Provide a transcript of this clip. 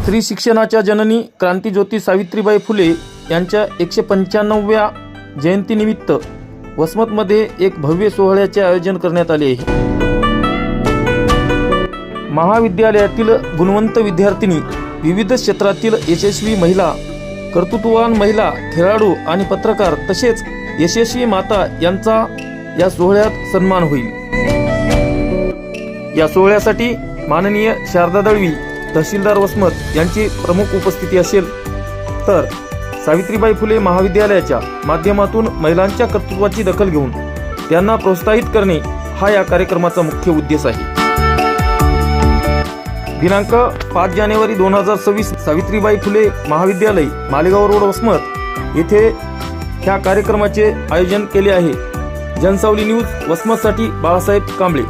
स्त्री शिक्षणाच्या जननी क्रांतीज्योती सावित्रीबाई फुले यांच्या 195व्या जयंतीनिमित्त वसमतमध्ये एक भव्य सोहळ्याचे आयोजन करण्यात आले आहे। महाविद्यालयातील गुणवंत विद्यार्थिनी, विविध क्षेत्रातील यशस्वी महिला, कर्तृत्ववान महिला, खेळाडू आणि पत्रकार तसेच यशस्वी माता यांचा या सोहळ्यात सन्मान होईल। या सोहळ्यासाठी माननीय शारदा दळवी, तहसीलदार वसमत यांची प्रमुख उपस्थिती असेल, तर सावित्रीबाई फुले महाविद्यालयाच्या माध्यमातून महिलांच्या कर्तृत्वाची दखल घेऊन त्यांना प्रोत्साहित करणे हा या कार्यक्रमाचा मुख्य उद्देश आहे। दिनांक 5 जानेवारी 2026 सावित्रीबाई फुले महाविद्यालय, मालेगाव रोड, वसमत येथे ह्या कार्यक्रमाचे आयोजन केले आहे। जनसावली न्यूज वसमतसाठी बाळासाहेब कांबळे।